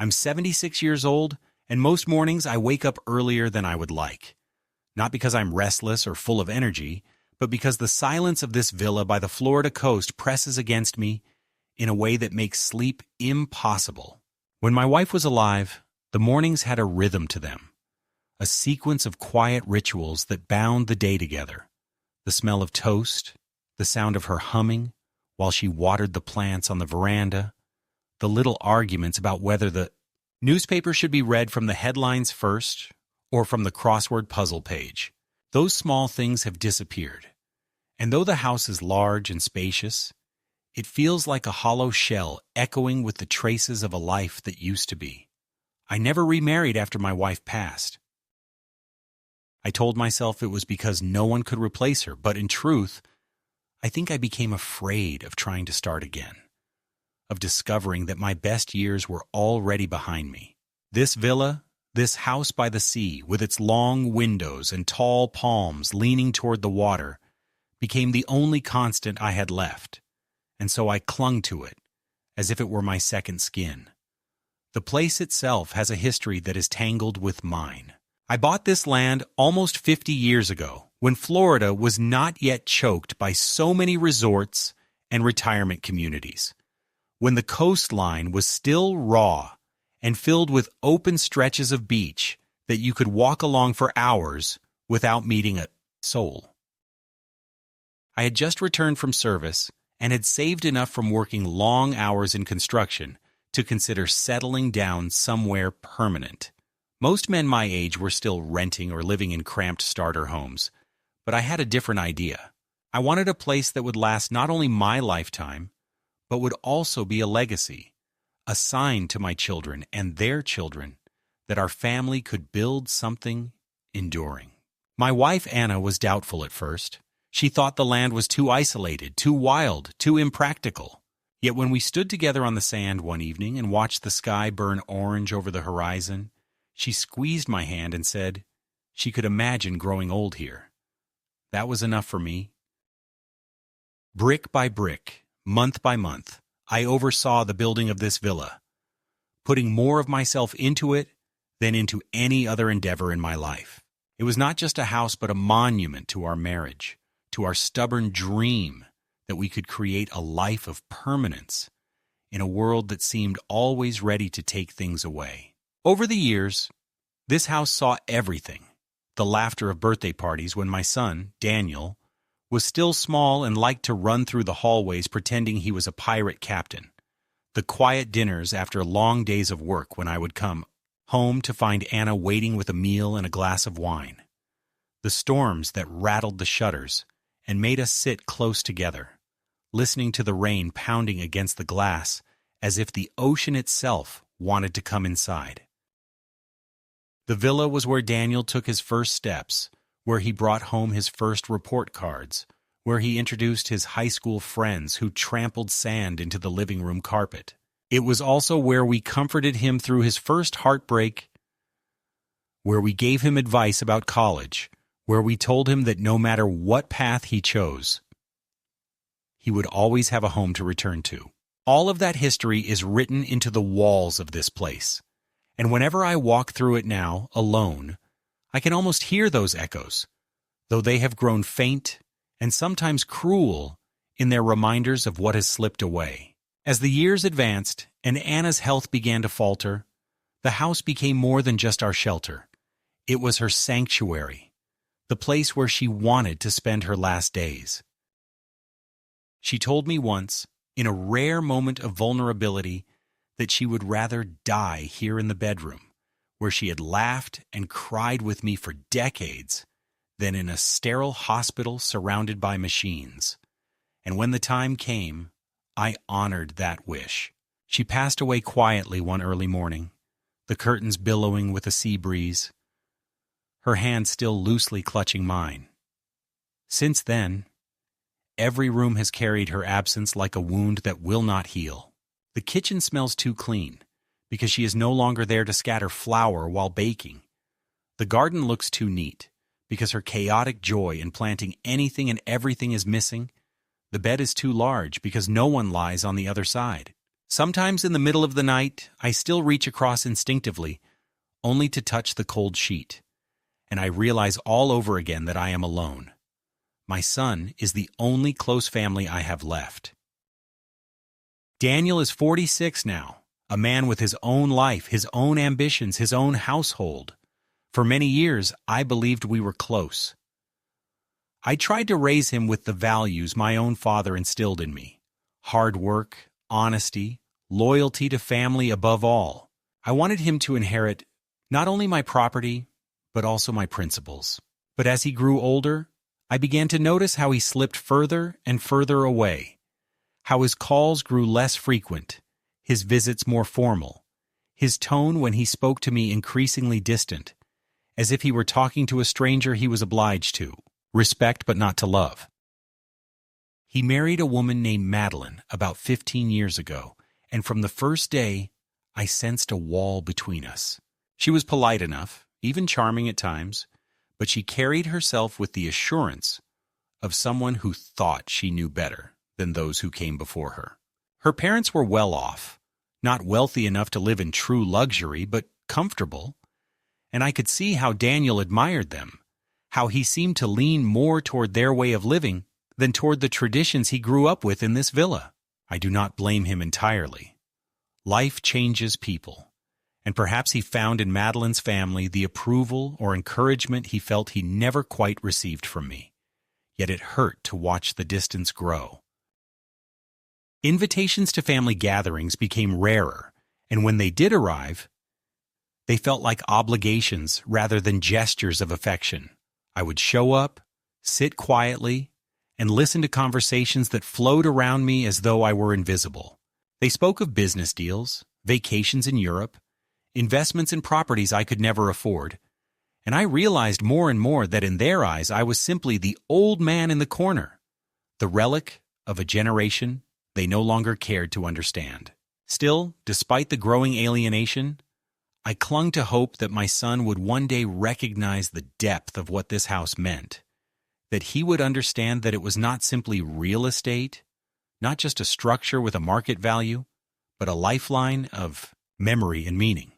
I'm 76 years old, and most mornings I wake up earlier than I would like. Not because I'm restless or full of energy, but because the silence of this villa by the Florida coast presses against me in a way that makes sleep impossible. When my wife was alive, the mornings had a rhythm to them, a sequence of quiet rituals that bound the day together. The smell of toast, the sound of her humming while she watered the plants on the veranda, the little arguments about whether the newspaper should be read from the headlines first or from the crossword puzzle page. Those small things have disappeared. And though the house is large and spacious, it feels like a hollow shell echoing with the traces of a life that used to be. I never remarried after my wife passed. I told myself it was because no one could replace her, but in truth, I think I became afraid of trying to start again, of discovering that my best years were already behind me. This villa, this house by the sea, with its long windows and tall palms leaning toward the water, became the only constant I had left, and so I clung to it, as if it were my second skin. The place itself has a history that is tangled with mine. I bought this land almost 50 years ago, when Florida was not yet choked by so many resorts and retirement communities, when the coastline was still raw and filled with open stretches of beach that you could walk along for hours without meeting a soul. I had just returned from service and had saved enough from working long hours in construction to consider settling down somewhere permanent. Most men my age were still renting or living in cramped starter homes, but I had a different idea. I wanted a place that would last not only my lifetime, but would also be a legacy, a sign to my children and their children that our family could build something enduring. My wife Anna was doubtful at first. She thought the land was too isolated, too wild, too impractical. Yet when we stood together on the sand one evening and watched the sky burn orange over the horizon, she squeezed my hand and said she could imagine growing old here. That was enough for me. Brick by brick, month by month, I oversaw the building of this villa, putting more of myself into it than into any other endeavor in my life. It was not just a house, but a monument to our marriage, to our stubborn dream that we could create a life of permanence in a world that seemed always ready to take things away. Over the years, this house saw everything. The laughter of birthday parties when my son, Daniel, was still small and liked to run through the hallways pretending he was a pirate captain. The quiet dinners after long days of work when I would come home to find Anna waiting with a meal and a glass of wine. The storms that rattled the shutters and made us sit close together, listening to the rain pounding against the glass as if the ocean itself wanted to come inside. The villa was where Daniel took his first steps, where he brought home his first report cards, where he introduced his high school friends who trampled sand into the living room carpet. It was also where we comforted him through his first heartbreak, where we gave him advice about college, where we told him that no matter what path he chose, he would always have a home to return to. All of that history is written into the walls of this place, and whenever I walk through it now, alone, I can almost hear those echoes, though they have grown faint and sometimes cruel in their reminders of what has slipped away. As the years advanced and Anna's health began to falter, the house became more than just our shelter. It was her sanctuary, the place where she wanted to spend her last days. She told me once, in a rare moment of vulnerability, that she would rather die here in the bedroom, where she had laughed and cried with me for decades, than in a sterile hospital surrounded by machines. And when the time came, I honored that wish. She passed away quietly one early morning, the curtains billowing with a sea breeze, her hand still loosely clutching mine. Since then, every room has carried her absence like a wound that will not heal. The kitchen smells too clean, because she is no longer there to scatter flour while baking. The garden looks too neat, because her chaotic joy in planting anything and everything is missing. The bed is too large, because no one lies on the other side. Sometimes in the middle of the night, I still reach across instinctively, only to touch the cold sheet, and I realize all over again that I am alone. My son is the only close family I have left. Daniel is 46 now, a man with his own life, his own ambitions, his own household. For many years, I believed we were close. I tried to raise him with the values my own father instilled in me: hard work, honesty, loyalty to family above all. I wanted him to inherit not only my property, but also my principles. But as he grew older, I began to notice how he slipped further and further away, how his calls grew less frequent, his visits more formal, his tone when he spoke to me increasingly distant, as if he were talking to a stranger he was obliged to respect but not to love. He married a woman named Madeline about 15 years ago, and from the first day, I sensed a wall between us. She was polite enough, even charming at times, but she carried herself with the assurance of someone who thought she knew better than those who came before her. Her parents were well off, not wealthy enough to live in true luxury, but comfortable, and I could see how Daniel admired them, how he seemed to lean more toward their way of living than toward the traditions he grew up with in this villa. I do not blame him entirely. Life changes people, and perhaps he found in Madeline's family the approval or encouragement he felt he never quite received from me. Yet it hurt to watch the distance grow. Invitations to family gatherings became rarer, and when they did arrive, they felt like obligations rather than gestures of affection. I would show up, sit quietly, and listen to conversations that flowed around me as though I were invisible. They spoke of business deals, vacations in Europe, investments in properties I could never afford, and I realized more and more that in their eyes I was simply the old man in the corner, the relic of a generation they no longer cared to understand. Still, despite the growing alienation, I clung to hope that my son would one day recognize the depth of what this house meant, that he would understand that it was not simply real estate, not just a structure with a market value, but a lifeline of memory and meaning.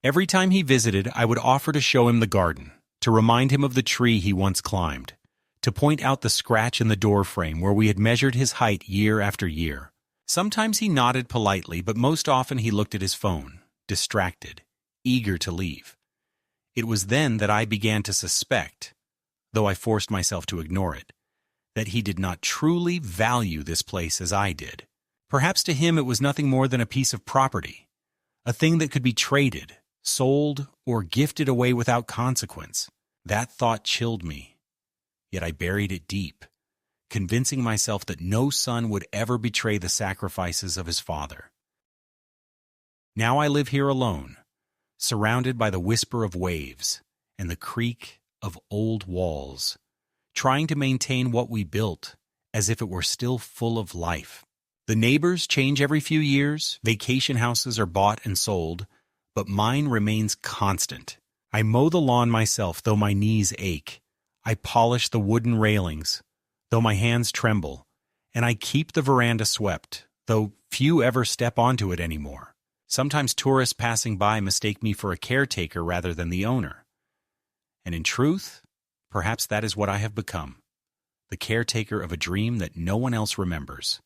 Every time he visited, I would offer to show him the garden, to remind him of the tree he once climbed, to point out the scratch in the door frame where we had measured his height year after year. Sometimes he nodded politely, but most often he looked at his phone, distracted, eager to leave. It was then that I began to suspect, though I forced myself to ignore it, that he did not truly value this place as I did. Perhaps to him it was nothing more than a piece of property, a thing that could be traded, sold, or gifted away without consequence. That thought chilled me, yet I buried it deep, convincing myself that no son would ever betray the sacrifices of his father. Now I live here alone, surrounded by the whisper of waves and the creak of old walls, trying to maintain what we built as if it were still full of life. The neighbors change every few years, vacation houses are bought and sold, but mine remains constant. I mow the lawn myself, though my knees ache. I polish the wooden railings, though my hands tremble, and I keep the veranda swept, though few ever step onto it anymore. Sometimes tourists passing by mistake me for a caretaker rather than the owner. And in truth, perhaps that is what I have become, the caretaker of a dream that no one else remembers.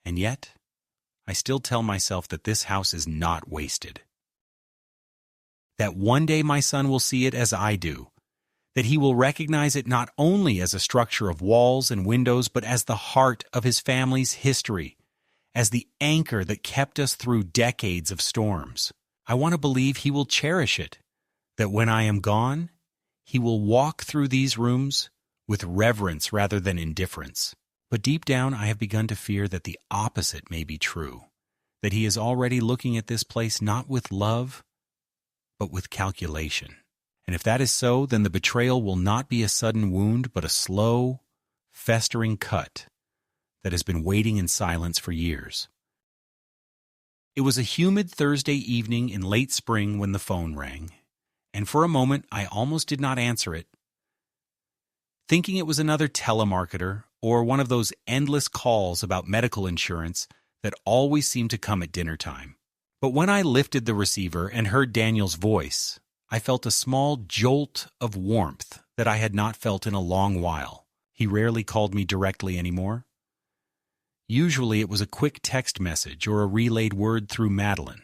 And yet, I still tell myself that this house is not wasted. That one day my son will see it as I do, that he will recognize it not only as a structure of walls and windows, but as the heart of his family's history, as the anchor that kept us through decades of storms. I want to believe he will cherish it, that when I am gone, he will walk through these rooms with reverence rather than indifference. But deep down, I have begun to fear that the opposite may be true, that he is already looking at this place not with love, but with calculation. And if that is so, then the betrayal will not be a sudden wound, but a slow, festering cut that has been waiting in silence for years. It was a humid Thursday evening in late spring when the phone rang, and for a moment I almost did not answer it, thinking it was another telemarketer or one of those endless calls about medical insurance that always seem to come at dinner time. But when I lifted the receiver and heard Daniel's voice, I felt a small jolt of warmth that I had not felt in a long while. He rarely called me directly anymore. Usually it was a quick text message or a relayed word through Madeline,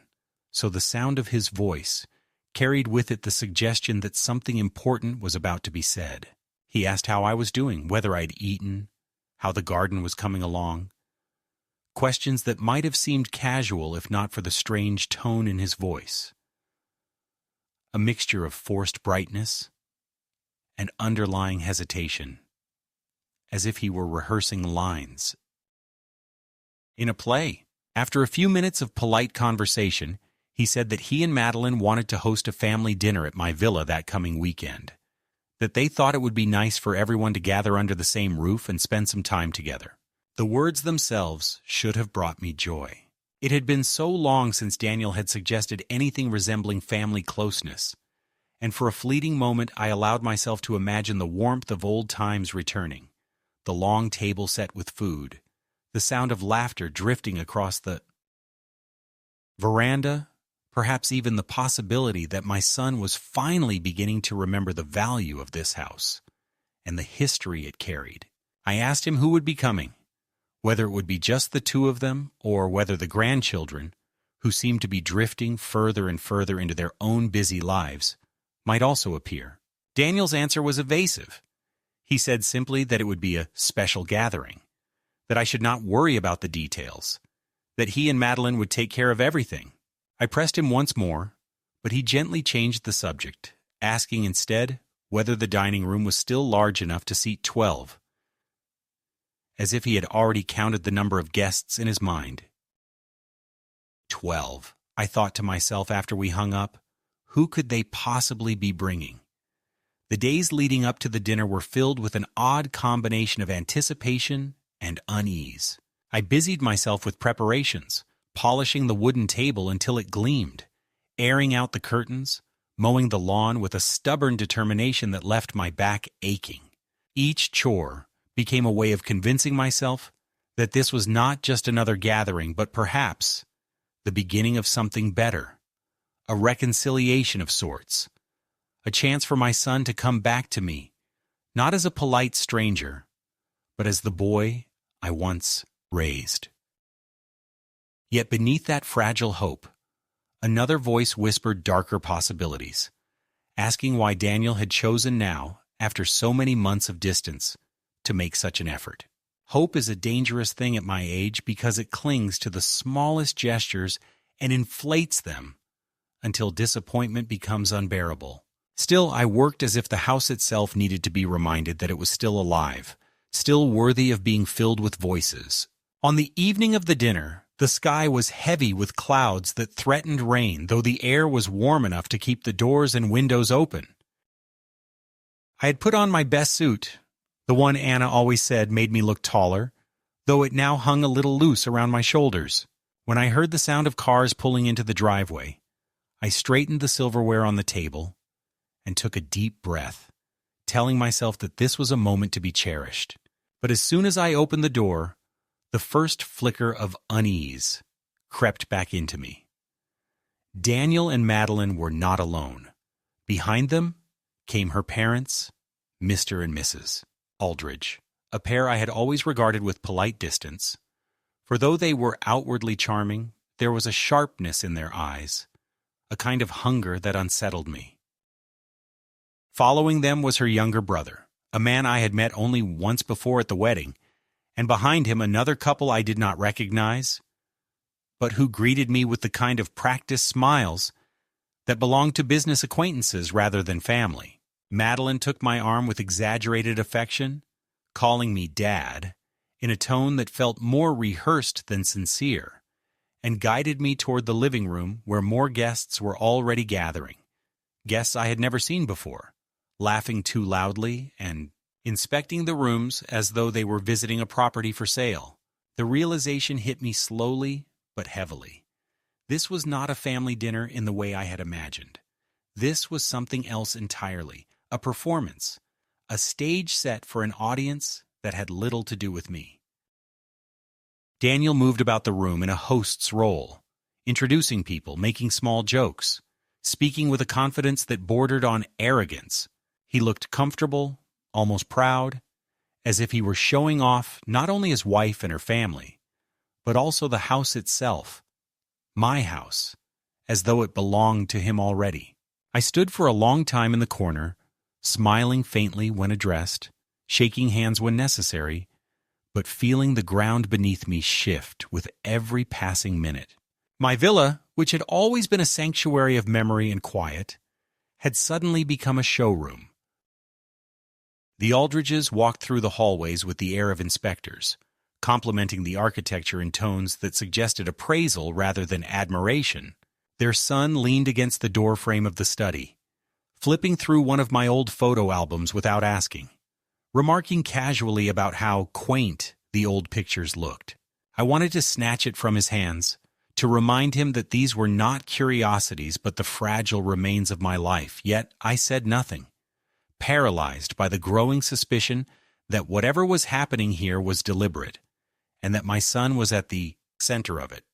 so the sound of his voice carried with it the suggestion that something important was about to be said. He asked how I was doing, whether I'd eaten, how the garden was coming along. Questions that might have seemed casual if not for the strange tone in his voice. A mixture of forced brightness and underlying hesitation, as if he were rehearsing lines in a play. After a few minutes of polite conversation, he said that he and Madeline wanted to host a family dinner at my villa that coming weekend, that they thought it would be nice for everyone to gather under the same roof and spend some time together. The words themselves should have brought me joy. It had been so long since Daniel had suggested anything resembling family closeness, and for a fleeting moment I allowed myself to imagine the warmth of old times returning, the long table set with food, the sound of laughter drifting across the veranda, perhaps even the possibility that my son was finally beginning to remember the value of this house and the history it carried. I asked him who would be coming, whether it would be just the two of them or whether the grandchildren, who seemed to be drifting further and further into their own busy lives, might also appear. Daniel's answer was evasive. He said simply that it would be a special gathering, that I should not worry about the details, that he and Madeline would take care of everything. I pressed him once more, but he gently changed the subject, asking instead whether the dining room was still large enough to seat 12, as if he had already counted the number of guests in his mind. 12, I thought to myself after we hung up. Who could they possibly be bringing? The days leading up to the dinner were filled with an odd combination of anticipation and unease. I busied myself with preparations, polishing the wooden table until it gleamed, airing out the curtains, mowing the lawn with a stubborn determination that left my back aching. Each chore became a way of convincing myself that this was not just another gathering, but perhaps the beginning of something better, a reconciliation of sorts, a chance for my son to come back to me, not as a polite stranger, but as the boy I once raised. Yet beneath that fragile hope, another voice whispered darker possibilities, asking why Daniel had chosen now, after so many months of distance, to make such an effort. Hope is a dangerous thing at my age because it clings to the smallest gestures and inflates them until disappointment becomes unbearable. Still, I worked as if the house itself needed to be reminded that it was still alive, still worthy of being filled with voices. On the evening of the dinner, the sky was heavy with clouds that threatened rain, though the air was warm enough to keep the doors and windows open. I had put on my best suit, the one Anna always said made me look taller, though it now hung a little loose around my shoulders. When I heard the sound of cars pulling into the driveway, I straightened the silverware on the table and took a deep breath, telling myself that this was a moment to be cherished. But as soon as I opened the door, the first flicker of unease crept back into me. Daniel and Madeline were not alone. Behind them came her parents, Mr. and Mrs. Aldridge, a pair I had always regarded with polite distance, for though they were outwardly charming, there was a sharpness in their eyes, a kind of hunger that unsettled me. Following them was her younger brother, a man I had met only once before at the wedding, and behind him another couple I did not recognize, but who greeted me with the kind of practiced smiles that belonged to business acquaintances rather than family. Madeline took my arm with exaggerated affection, calling me Dad, in a tone that felt more rehearsed than sincere, and guided me toward the living room where more guests were already gathering, guests I had never seen before, laughing too loudly and inspecting the rooms as though they were visiting a property for sale. The realization hit me slowly but heavily. This was not a family dinner in the way I had imagined. This was something else entirely, a performance, a stage set for an audience that had little to do with me. Daniel moved about the room in a host's role, introducing people, making small jokes, speaking with a confidence that bordered on arrogance. He looked comfortable, almost proud, as if he were showing off not only his wife and her family, but also the house itself, my house, as though it belonged to him already. I stood for a long time in the corner, smiling faintly when addressed, shaking hands when necessary, but feeling the ground beneath me shift with every passing minute. My villa, which had always been a sanctuary of memory and quiet, had suddenly become a showroom. The Aldridges walked through the hallways with the air of inspectors, complimenting the architecture in tones that suggested appraisal rather than admiration. Their son leaned against the doorframe of the study, flipping through one of my old photo albums without asking, remarking casually about how quaint the old pictures looked. I wanted to snatch it from his hands, to remind him that these were not curiosities but the fragile remains of my life, yet I said nothing, paralyzed by the growing suspicion that whatever was happening here was deliberate, and that my son was at the center of it.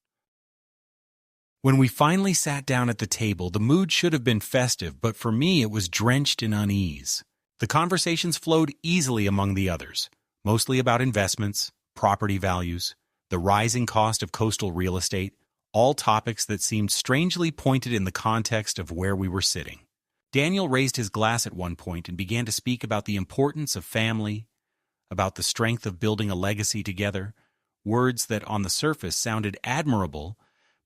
When we finally sat down at the table, the mood should have been festive, but for me it was drenched in unease. The conversations flowed easily among the others, mostly about investments, property values, the rising cost of coastal real estate, all topics that seemed strangely pointed in the context of where we were sitting. Daniel raised his glass at one point and began to speak about the importance of family, about the strength of building a legacy together, words that on the surface sounded admirable,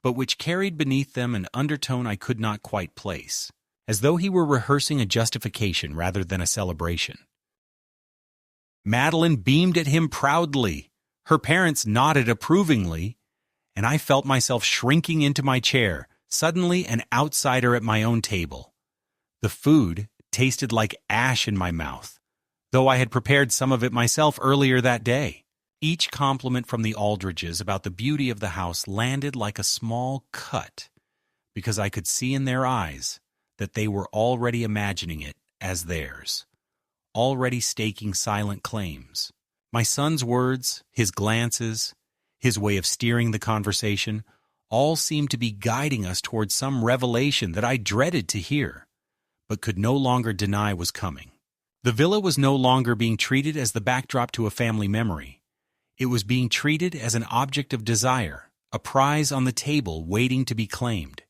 but which carried beneath them an undertone I could not quite place, as though he were rehearsing a justification rather than a celebration. Madeline beamed at him proudly. Her parents nodded approvingly, and I felt myself shrinking into my chair, suddenly an outsider at my own table. The food tasted like ash in my mouth, though I had prepared some of it myself earlier that day. Each compliment from the Aldridges about the beauty of the house landed like a small cut, because I could see in their eyes that they were already imagining it as theirs, already staking silent claims. My son's words, his glances, his way of steering the conversation, all seemed to be guiding us towards some revelation that I dreaded to hear, but could no longer deny was coming. The villa was no longer being treated as the backdrop to a family memory. It was being treated as an object of desire, a prize on the table waiting to be claimed.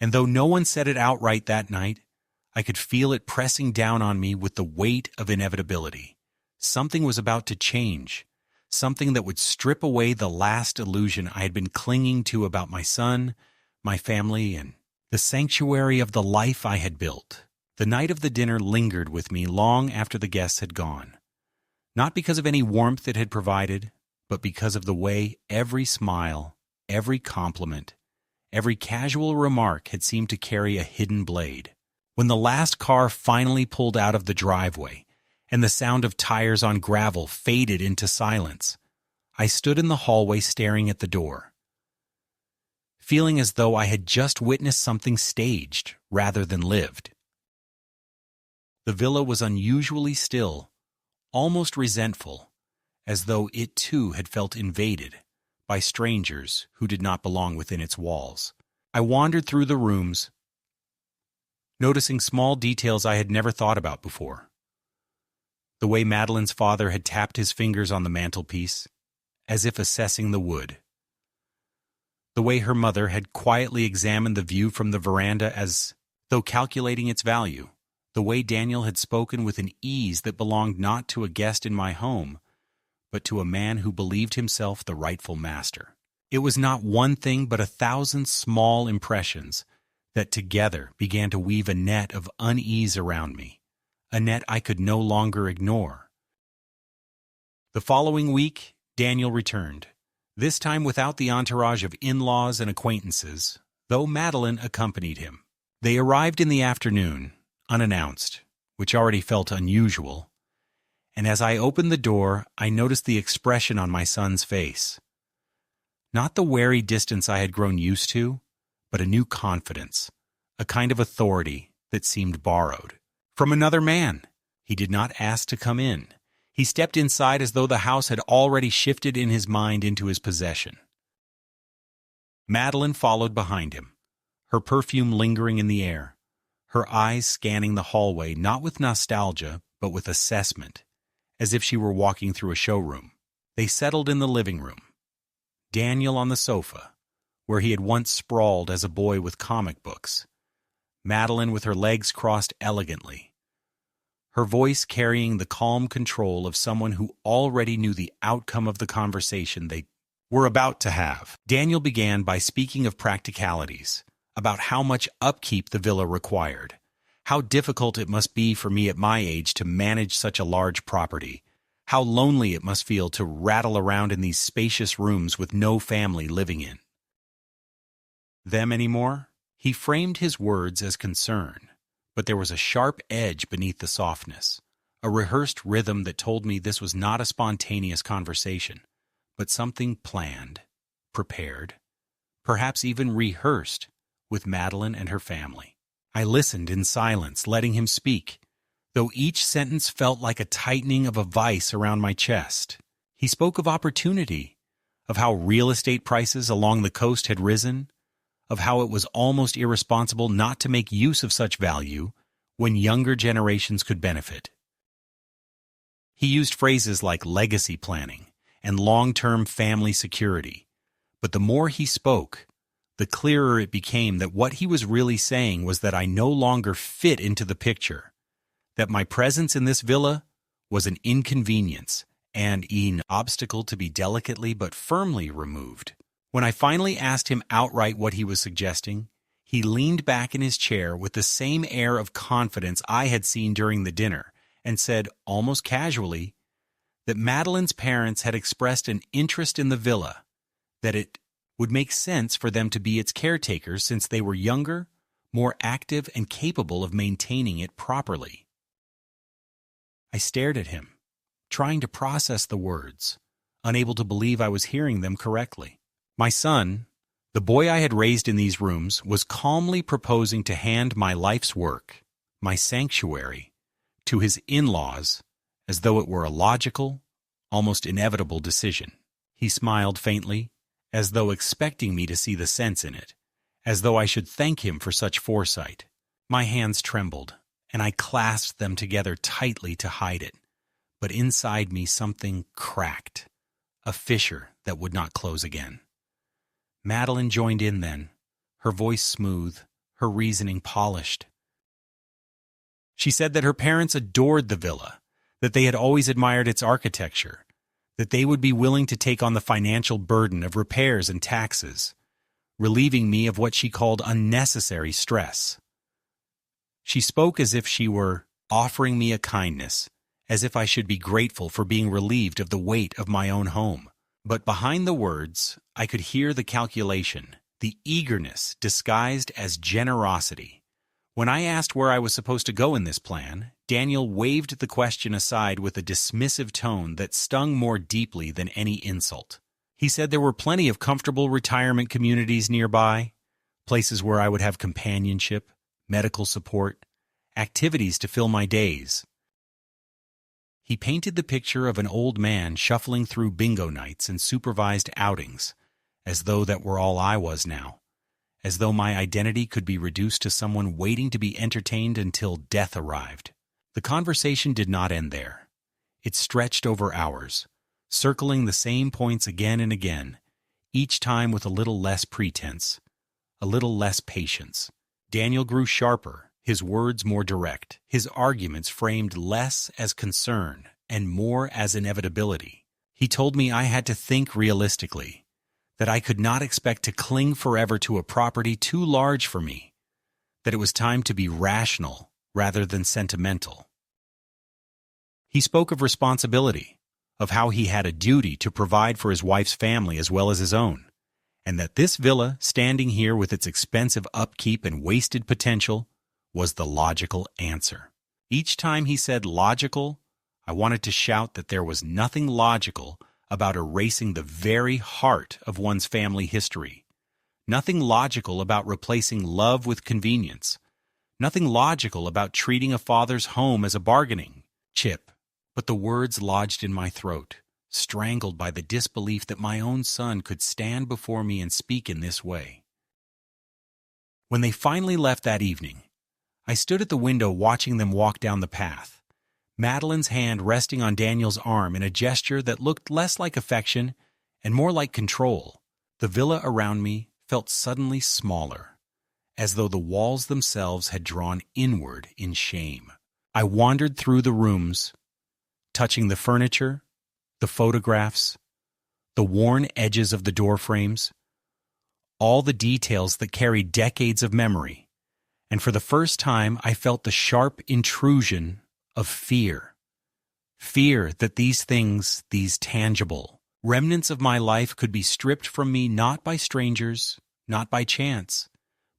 And though no one said it outright that night, I could feel it pressing down on me with the weight of inevitability. Something was about to change, something that would strip away the last illusion I had been clinging to about my son, my family, and the sanctuary of the life I had built. The night of the dinner lingered with me long after the guests had gone. Not because of any warmth it had provided, but because of the way every smile, every compliment, every casual remark had seemed to carry a hidden blade. When the last car finally pulled out of the driveway, and the sound of tires on gravel faded into silence, I stood in the hallway staring at the door, feeling as though I had just witnessed something staged rather than lived. The villa was unusually still, almost resentful, as though it too had felt invaded by strangers who did not belong within its walls. I wandered through the rooms, noticing small details I had never thought about before. The way Madeline's father had tapped his fingers on the mantelpiece, as if assessing the wood. The way her mother had quietly examined the view from the veranda as though calculating its value. The way Daniel had spoken with an ease that belonged not to a guest in my home, but to a man who believed himself the rightful master. It was not one thing but 1,000 small impressions that together began to weave a net of unease around me, a net I could no longer ignore. The following week, Daniel returned, this time without the entourage of in-laws and acquaintances, though Madeline accompanied him. They arrived in the afternoon, unannounced, which already felt unusual, and as I opened the door, I noticed the expression on my son's face. Not the wary distance I had grown used to, but a new confidence, a kind of authority that seemed borrowed. From another man. He did not ask to come in. He stepped inside as though the house had already shifted in his mind into his possession. Madeline followed behind him, her perfume lingering in the air, her eyes scanning the hallway not with nostalgia but with assessment, as if she were walking through a showroom. They settled in the living room. Daniel on the sofa, where he had once sprawled as a boy with comic books. Madeline with her legs crossed elegantly, her voice carrying the calm control of someone who already knew the outcome of the conversation they were about to have. Daniel began by speaking of practicalities, about how much upkeep the villa required, how difficult it must be for me at my age to manage such a large property, how lonely it must feel to rattle around in these spacious rooms with no family living in them anymore. He framed his words as concern, but there was a sharp edge beneath the softness, a rehearsed rhythm that told me this was not a spontaneous conversation, but something planned, prepared, perhaps even rehearsed with Madeline and her family. I listened in silence, letting him speak, though each sentence felt like a tightening of a vice around my chest. He spoke of opportunity, of how real estate prices along the coast had risen, of how it was almost irresponsible not to make use of such value when younger generations could benefit. He used phrases like legacy planning and long-term family security, but the more he spoke, the clearer it became that what he was really saying was that I no longer fit into the picture, that my presence in this villa was an inconvenience and an obstacle to be delicately but firmly removed. When I finally asked him outright what he was suggesting, he leaned back in his chair with the same air of confidence I had seen during the dinner and said, almost casually, that Madeline's parents had expressed an interest in the villa, that it would make sense for them to be its caretakers since they were younger, more active, and capable of maintaining it properly. I stared at him, trying to process the words, unable to believe I was hearing them correctly. My son, the boy I had raised in these rooms, was calmly proposing to hand my life's work, my sanctuary, to his in-laws as though it were a logical, almost inevitable decision. He smiled faintly, as though expecting me to see the sense in it, as though I should thank him for such foresight. My hands trembled, and I clasped them together tightly to hide it, but inside me something cracked, a fissure that would not close again. Madeline joined in then, her voice smooth, her reasoning polished. She said that her parents adored the villa, that they had always admired its architecture, that they would be willing to take on the financial burden of repairs and taxes, relieving me of what she called unnecessary stress. She spoke as if she were offering me a kindness, as if I should be grateful for being relieved of the weight of my own home. But behind the words, I could hear the calculation, the eagerness disguised as generosity. When I asked where I was supposed to go in this plan, Daniel waved the question aside with a dismissive tone that stung more deeply than any insult. He said there were plenty of comfortable retirement communities nearby, places where I would have companionship, medical support, activities to fill my days. He painted the picture of an old man shuffling through bingo nights and supervised outings, as though that were all I was now, as though my identity could be reduced to someone waiting to be entertained until death arrived. The conversation did not end there. It stretched over hours, circling the same points again and again, each time with a little less pretense, a little less patience. Daniel grew sharper, his words more direct, his arguments framed less as concern and more as inevitability. He told me I had to think realistically, that I could not expect to cling forever to a property too large for me, that it was time to be rational rather than sentimental. He spoke of responsibility, of how he had a duty to provide for his wife's family as well as his own, and that this villa, standing here with its expensive upkeep and wasted potential, was the logical answer. Each time he said logical, I wanted to shout that there was nothing logical about erasing the very heart of one's family history, nothing logical about replacing love with convenience, nothing logical about treating a father's home as a bargaining chip but the words lodged in my throat, strangled by the disbelief that my own son could stand before me and speak in this way. When they finally left that evening, I stood at the window watching them walk down the path, Madeline's hand resting on Daniel's arm in a gesture that looked less like affection and more like control. The villa around me felt suddenly smaller, as though the walls themselves had drawn inward in shame. I wandered through the rooms, touching the furniture, the photographs, the worn edges of the door frames, all the details that carried decades of memory, and for the first time I felt the sharp intrusion of fear. Fear that these things, these tangible remnants of my life, could be stripped from me not by strangers, not by chance,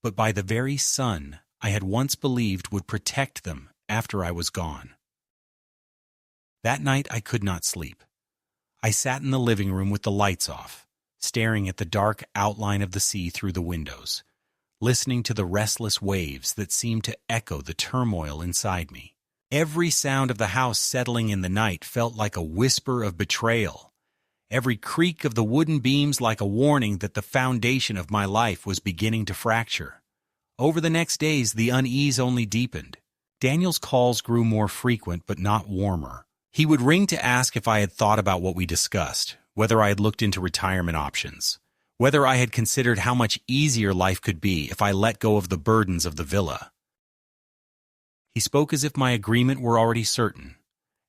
but by the very son I had once believed would protect them after I was gone. That night I could not sleep. I sat in the living room with the lights off, staring at the dark outline of the sea through the windows, listening to the restless waves that seemed to echo the turmoil inside me. Every sound of the house settling in the night felt like a whisper of betrayal, every creak of the wooden beams like a warning that the foundation of my life was beginning to fracture. Over the next days, the unease only deepened. Daniel's calls grew more frequent but not warmer. He would ring to ask if I had thought about what we discussed, whether I had looked into retirement options, whether I had considered how much easier life could be if I let go of the burdens of the villa. He spoke as if my agreement were already certain,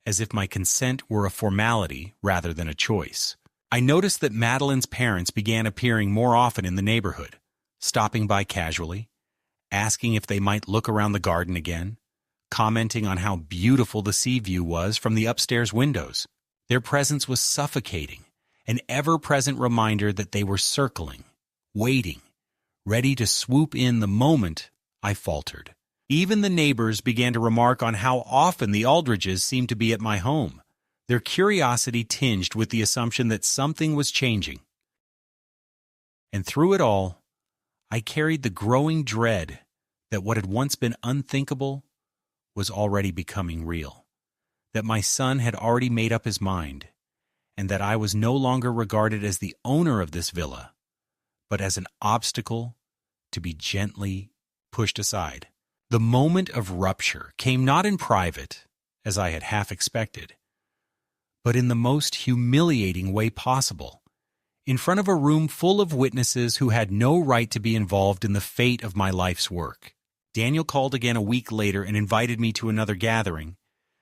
as if my consent were a formality rather than a choice. I noticed that Madeline's parents began appearing more often in the neighborhood, stopping by casually, asking if they might look around the garden again, commenting on how beautiful the sea view was from the upstairs windows. Their presence was suffocating, an ever-present reminder that they were circling, waiting, ready to swoop in the moment I faltered. Even the neighbors began to remark on how often the Aldridges seemed to be at my home, their curiosity tinged with the assumption that something was changing. And through it all, I carried the growing dread that what had once been unthinkable was already becoming real, that my son had already made up his mind, and that I was no longer regarded as the owner of this villa, but as an obstacle to be gently pushed aside. The moment of rupture came not in private, as I had half expected, but in the most humiliating way possible, in front of a room full of witnesses who had no right to be involved in the fate of my life's work. Daniel called again a week later and invited me to another gathering,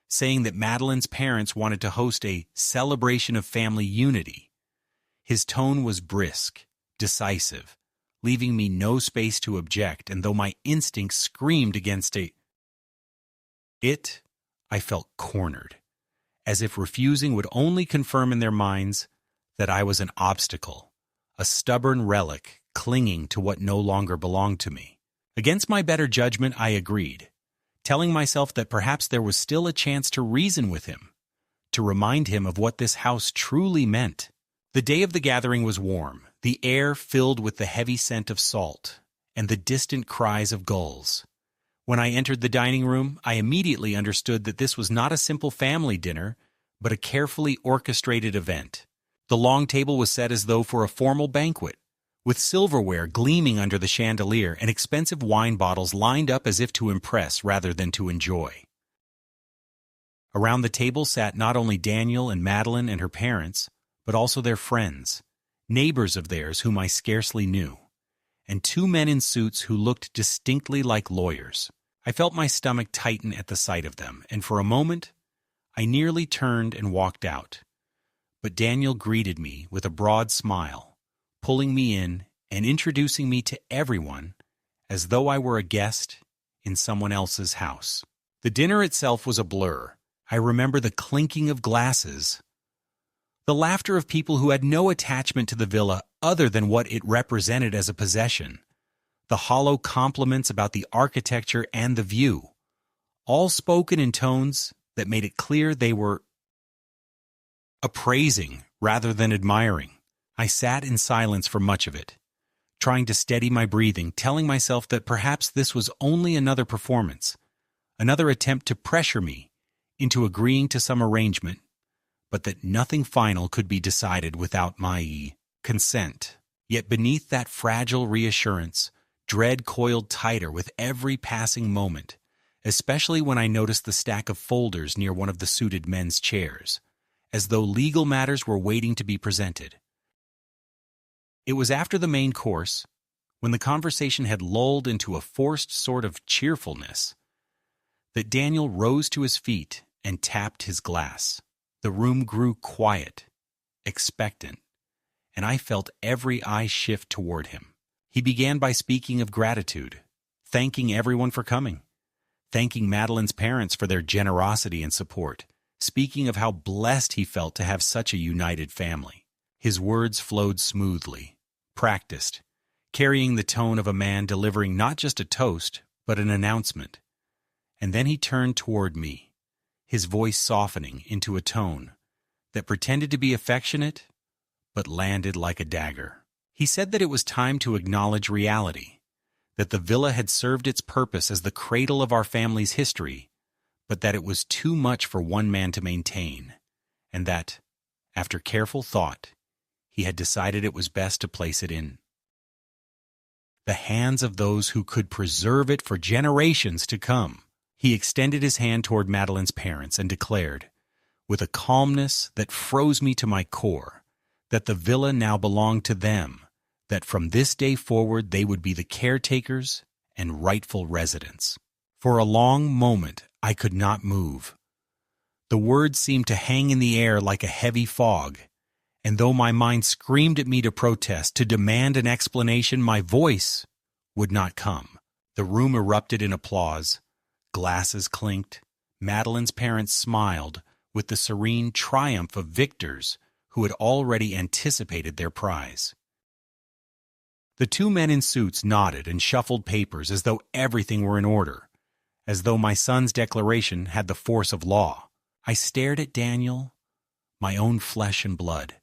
saying that Madeline's parents wanted to host a celebration of family unity. His tone was brisk, decisive, leaving me no space to object, and though my instincts screamed against I felt cornered, as if refusing would only confirm in their minds that I was an obstacle, a stubborn relic clinging to what no longer belonged to me. Against my better judgment, I agreed, telling myself that perhaps there was still a chance to reason with him, to remind him of what this house truly meant. The day of the gathering was warm, the air filled with the heavy scent of salt and the distant cries of gulls. When I entered the dining room, I immediately understood that this was not a simple family dinner, but a carefully orchestrated event. The long table was set as though for a formal banquet, with silverware gleaming under the chandelier and expensive wine bottles lined up as if to impress rather than to enjoy. Around the table sat not only Daniel and Madeline and her parents, but also their friends, neighbors of theirs whom I scarcely knew, and two men in suits who looked distinctly like lawyers. I felt my stomach tighten at the sight of them, and for a moment I nearly turned and walked out. But Daniel greeted me with a broad smile, pulling me in and introducing me to everyone as though I were a guest in someone else's house. The dinner itself was a blur. I remember the clinking of glasses, the laughter of people who had no attachment to the villa other than what it represented as a possession, the hollow compliments about the architecture and the view, all spoken in tones that made it clear they were appraising rather than admiring. I sat in silence for much of it, trying to steady my breathing, telling myself that perhaps this was only another performance, another attempt to pressure me into agreeing to some arrangement, but that nothing final could be decided without my consent. Yet beneath that fragile reassurance, dread coiled tighter with every passing moment, especially when I noticed the stack of folders near one of the suited men's chairs, as though legal matters were waiting to be presented. It was after the main course, when the conversation had lulled into a forced sort of cheerfulness, that Daniel rose to his feet and tapped his glass. The room grew quiet, expectant, and I felt every eye shift toward him. He began by speaking of gratitude, thanking everyone for coming, thanking Madeline's parents for their generosity and support, speaking of how blessed he felt to have such a united family. His words flowed smoothly, practiced, carrying the tone of a man delivering not just a toast, but an announcement. And then he turned toward me, his voice softening into a tone that pretended to be affectionate, but landed like a dagger. He said that it was time to acknowledge reality, that the villa had served its purpose as the cradle of our family's history, but that it was too much for one man to maintain, and that, after careful thought, he had decided it was best to place it in the hands of those who could preserve it for generations to come. He extended his hand toward Madeline's parents and declared, with a calmness that froze me to my core, that the villa now belonged to them, that from this day forward they would be the caretakers and rightful residents. For a long moment I could not move. The words seemed to hang in the air like a heavy fog, and though my mind screamed at me to protest, to demand an explanation, my voice would not come. The room erupted in applause. Glasses clinked. Madeline's parents smiled with the serene triumph of victors who had already anticipated their prize. The two men in suits nodded and shuffled papers as though everything were in order, as though my son's declaration had the force of law. I stared at Daniel, my own flesh and blood,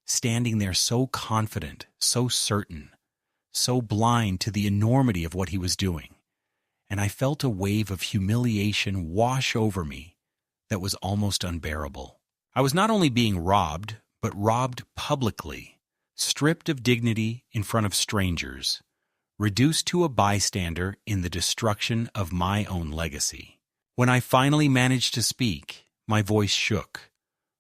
standing there so confident, so certain, so blind to the enormity of what he was doing, and I felt a wave of humiliation wash over me that was almost unbearable. I was not only being robbed, but robbed publicly, stripped of dignity in front of strangers, reduced to a bystander in the destruction of my own legacy. When I finally managed to speak, my voice shook,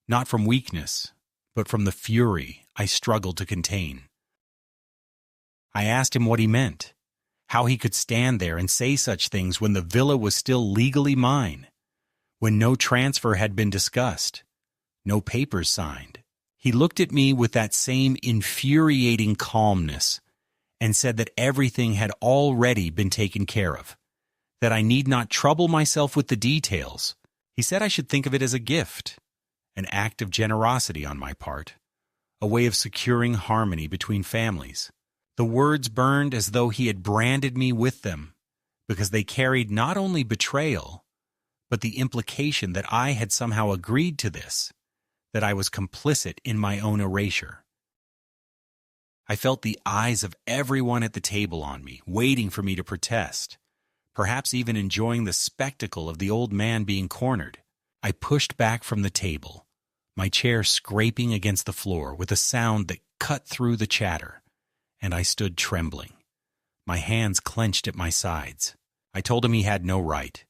not from weakness, but from the fury I struggled to contain. I asked him what he meant, how he could stand there and say such things when the villa was still legally mine, when no transfer had been discussed, no papers signed. He looked at me with that same infuriating calmness and said that everything had already been taken care of, that I need not trouble myself with the details. He said I should think of it as a gift, an act of generosity on my part, a way of securing harmony between families. The words burned as though he had branded me with them, because they carried not only betrayal, but the implication that I had somehow agreed to this, that I was complicit in my own erasure. I felt the eyes of everyone at the table on me, waiting for me to protest, perhaps even enjoying the spectacle of the old man being cornered. I pushed back from the table, my chair scraping against the floor with a sound that cut through the chatter, and I stood trembling, my hands clenched at my sides. I told him he had no right,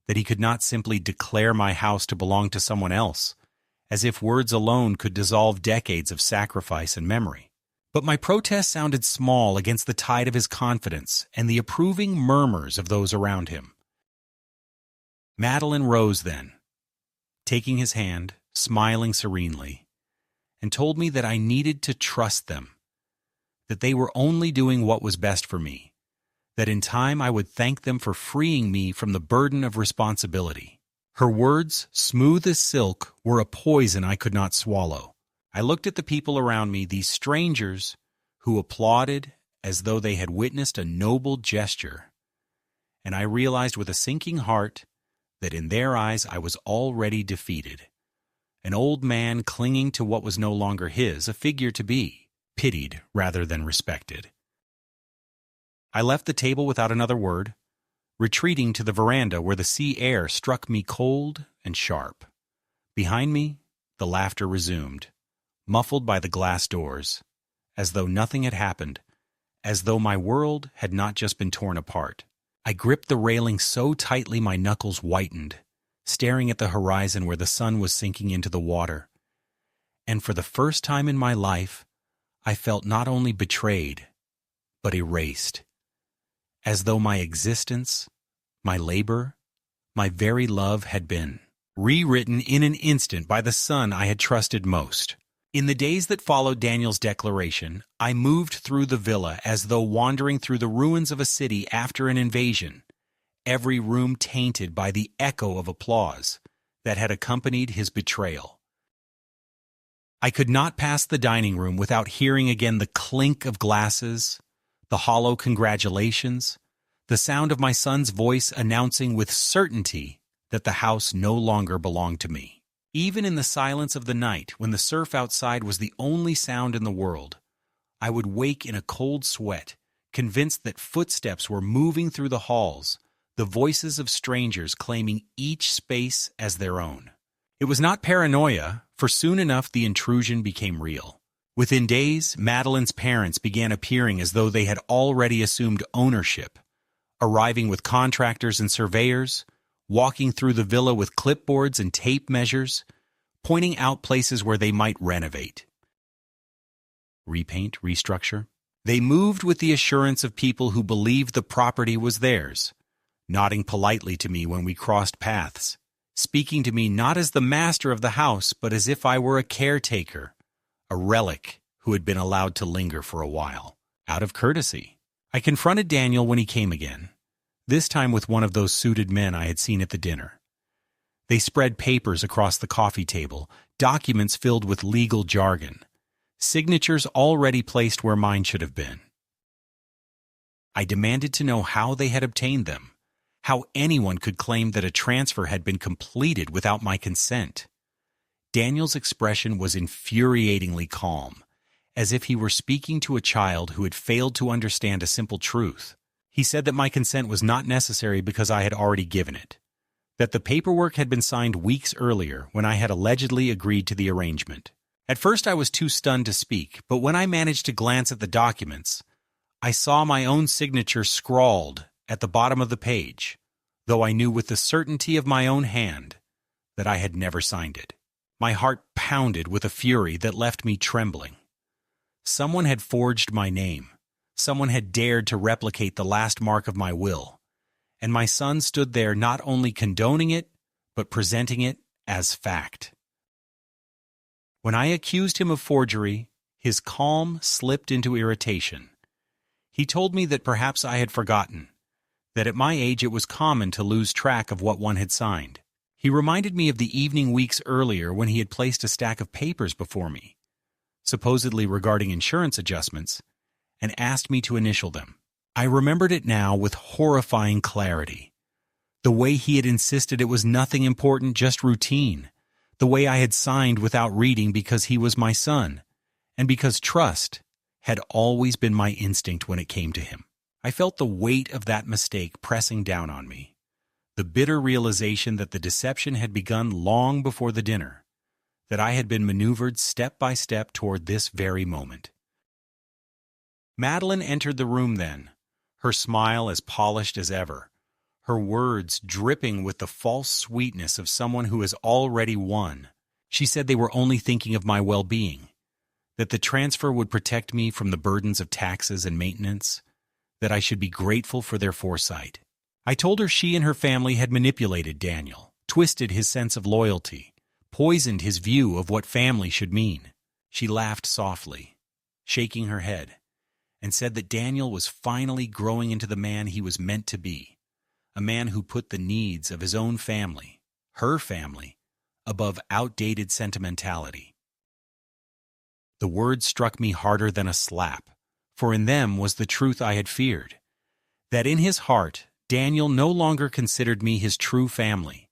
that he could not simply declare my house to belong to someone else, as if words alone could dissolve decades of sacrifice and memory. But my protest sounded small against the tide of his confidence and the approving murmurs of those around him. Madeline rose then, taking his hand, smiling serenely, and told me that I needed to trust them, that they were only doing what was best for me, that in time I would thank them for freeing me from the burden of responsibility. Her words, smooth as silk, were a poison I could not swallow. I looked at the people around me, these strangers who applauded as though they had witnessed a noble gesture, and I realized with a sinking heart that in their eyes I was already defeated, an old man clinging to what was no longer his, a figure to be pitied rather than respected. I left the table without another word, retreating to the veranda where the sea air struck me cold and sharp. Behind me, the laughter resumed, muffled by the glass doors, as though nothing had happened, as though my world had not just been torn apart. I gripped the railing so tightly my knuckles whitened, staring at the horizon where the sun was sinking into the water. And for the first time in my life, I felt not only betrayed, but erased, as though my existence, my labor, my very love had been rewritten in an instant by the son I had trusted most. In the days that followed Daniel's declaration, I moved through the villa as though wandering through the ruins of a city after an invasion, every room tainted by the echo of applause that had accompanied his betrayal. I could not pass the dining room without hearing again the clink of glasses, the hollow congratulations, the sound of my son's voice announcing with certainty that the house no longer belonged to me. Even in the silence of the night, when the surf outside was the only sound in the world, I would wake in a cold sweat, convinced that footsteps were moving through the halls, the voices of strangers claiming each space as their own. It was not paranoia, for soon enough the intrusion became real. Within days, Madeline's parents began appearing as though they had already assumed ownership, arriving with contractors and surveyors, walking through the villa with clipboards and tape measures, pointing out places where they might renovate, repaint, restructure. They moved with the assurance of people who believed the property was theirs, nodding politely to me when we crossed paths, speaking to me not as the master of the house, but as if I were a caretaker, a relic who had been allowed to linger for a while, out of courtesy. I confronted Daniel when he came again, this time with one of those suited men I had seen at the dinner. They spread papers across the coffee table, documents filled with legal jargon, signatures already placed where mine should have been. I demanded to know how they had obtained them, how anyone could claim that a transfer had been completed without my consent. Daniel's expression was infuriatingly calm, as if he were speaking to a child who had failed to understand a simple truth. He said that my consent was not necessary because I had already given it, that the paperwork had been signed weeks earlier when I had allegedly agreed to the arrangement. At first I was too stunned to speak, but when I managed to glance at the documents, I saw my own signature scrawled at the bottom of the page, though I knew with the certainty of my own hand that I had never signed it. My heart pounded with a fury that left me trembling. Someone had forged my name. Someone had dared to replicate the last mark of my will, and my son stood there not only condoning it, but presenting it as fact. When I accused him of forgery, his calm slipped into irritation. He told me that perhaps I had forgotten, that at my age it was common to lose track of what one had signed. He reminded me of the evening weeks earlier when he had placed a stack of papers before me, supposedly regarding insurance adjustments, and asked me to initial them. I remembered it now with horrifying clarity. The way he had insisted it was nothing important, just routine. The way I had signed without reading because he was my son, and because trust had always been my instinct when it came to him. I felt the weight of that mistake pressing down on me, the bitter realization that the deception had begun long before the dinner, that I had been maneuvered step by step toward this very moment. Madeline entered the room then, her smile as polished as ever, her words dripping with the false sweetness of someone who has already won. She said they were only thinking of my well-being, that the transfer would protect me from the burdens of taxes and maintenance, that I should be grateful for their foresight. I told her she and her family had manipulated Daniel, twisted his sense of loyalty, poisoned his view of what family should mean. She laughed softly, shaking her head, and said that Daniel was finally growing into the man he was meant to be, a man who put the needs of his own family, her family, above outdated sentimentality. The words struck me harder than a slap, for in them was the truth I had feared, that in his heart Daniel no longer considered me his true family,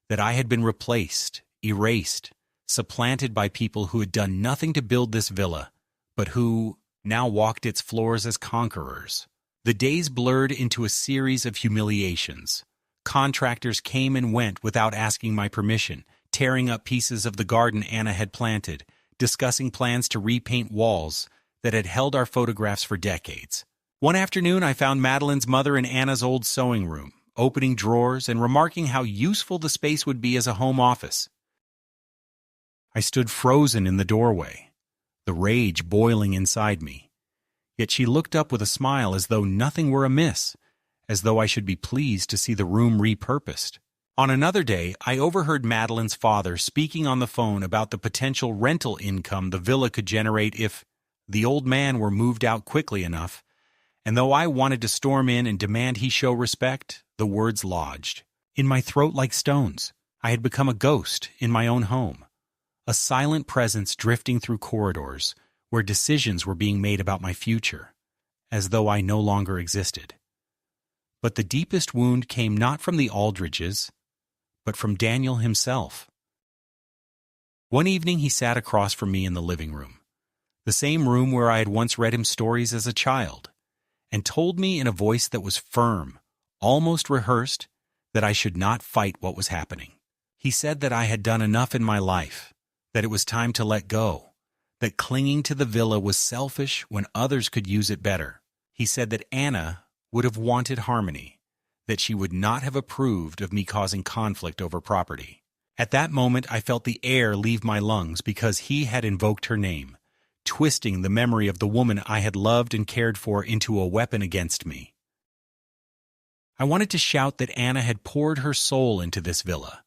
that I had been replaced, erased, supplanted by people who had done nothing to build this villa, but who now walked its floors as conquerors. The days blurred into a series of humiliations. Contractors came and went without asking my permission, tearing up pieces of the garden Anna had planted, discussing plans to repaint walls that had held our photographs for decades. One afternoon, I found Madeline's mother in Anna's old sewing room, opening drawers and remarking how useful the space would be as a home office. I stood frozen in the doorway, the rage boiling inside me. Yet she looked up with a smile as though nothing were amiss, as though I should be pleased to see the room repurposed. On another day, I overheard Madeline's father speaking on the phone about the potential rental income the villa could generate if the old man were moved out quickly enough, and though I wanted to storm in and demand he show respect, the words lodged in my throat like stones. I had become a ghost in my own home, a silent presence drifting through corridors where decisions were being made about my future, as though I no longer existed. But the deepest wound came not from the Aldridges, but from Daniel himself. One evening he sat across from me in the living room, the same room where I had once read him stories as a child, and told me in a voice that was firm, almost rehearsed, that I should not fight what was happening. He said that I had done enough in my life, that it was time to let go, that clinging to the villa was selfish when others could use it better. He said that Anna would have wanted harmony, that she would not have approved of me causing conflict over property. At that moment, I felt the air leave my lungs because he had invoked her name, twisting the memory of the woman I had loved and cared for into a weapon against me. I wanted to shout that Anna had poured her soul into this villa,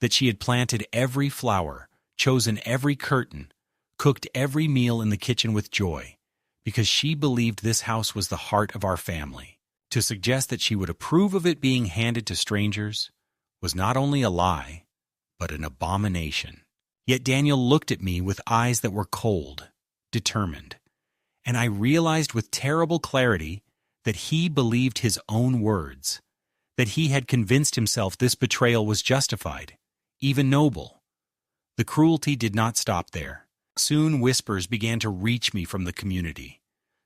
that she had planted every flower, chosen every curtain, cooked every meal in the kitchen with joy, because she believed this house was the heart of our family. To suggest that she would approve of it being handed to strangers was not only a lie, but an abomination. Yet Daniel looked at me with eyes that were cold, determined, and I realized with terrible clarity that he believed his own words, that he had convinced himself this betrayal was justified, even noble. The cruelty did not stop there. Soon whispers began to reach me from the community.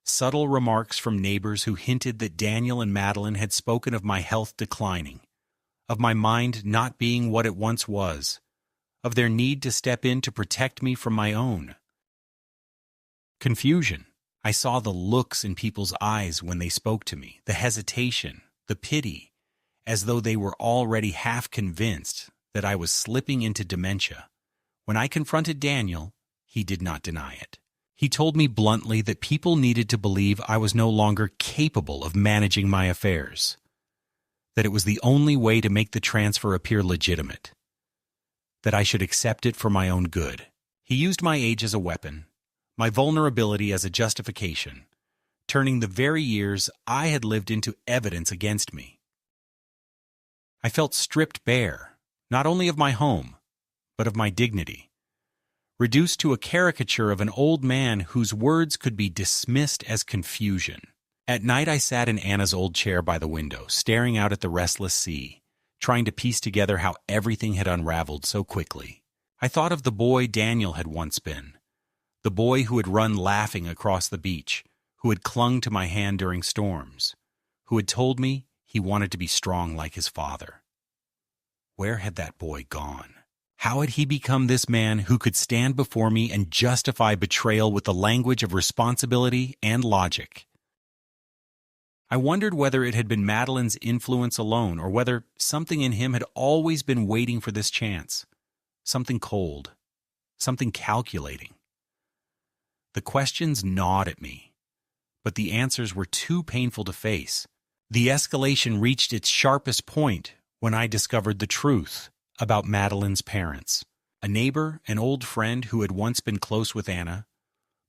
Subtle remarks from neighbors who hinted that Daniel and Madeline had spoken of my health declining, of my mind not being what it once was, of their need to step in to protect me from my own. Confusion. I saw the looks in people's eyes when they spoke to me, the hesitation, the pity, as though they were already half convinced that I was slipping into dementia. When I confronted Daniel, he did not deny it. He told me bluntly that people needed to believe I was no longer capable of managing my affairs, that it was the only way to make the transfer appear legitimate, that I should accept it for my own good. He used my age as a weapon, my vulnerability as a justification, turning the very years I had lived into evidence against me. I felt stripped bare, not only of my home, but of my dignity, reduced to a caricature of an old man whose words could be dismissed as confusion. At night I sat in Anna's old chair by the window, staring out at the restless sea, trying to piece together how everything had unraveled so quickly. I thought of the boy Daniel had once been, the boy who had run laughing across the beach, who had clung to my hand during storms, who had told me he wanted to be strong like his father. Where had that boy gone? How had he become this man who could stand before me and justify betrayal with the language of responsibility and logic? I wondered whether it had been Madeline's influence alone or whether something in him had always been waiting for this chance. Something cold, something calculating. The questions gnawed at me, but the answers were too painful to face. The escalation reached its sharpest point when I discovered the truth about Madeline's parents. A neighbor, an old friend who had once been close with Anna,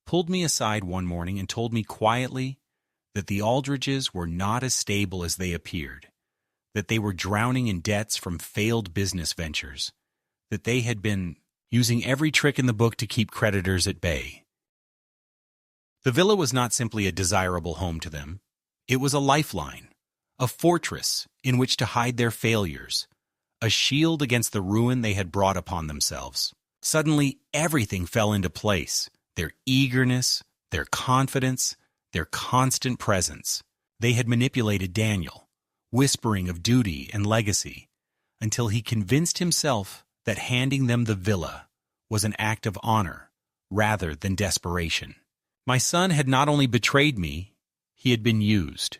pulled me aside one morning and told me quietly that the Aldridges were not as stable as they appeared, that they were drowning in debts from failed business ventures, that they had been using every trick in the book to keep creditors at bay. The villa was not simply a desirable home to them. It was a lifeline, a fortress in which to hide their failures, a shield against the ruin they had brought upon themselves. Suddenly, everything fell into place. Their eagerness, their confidence, their constant presence. They had manipulated Daniel, whispering of duty and legacy, until he convinced himself that handing them the villa was an act of honor rather than desperation. My son had not only betrayed me, he had been used,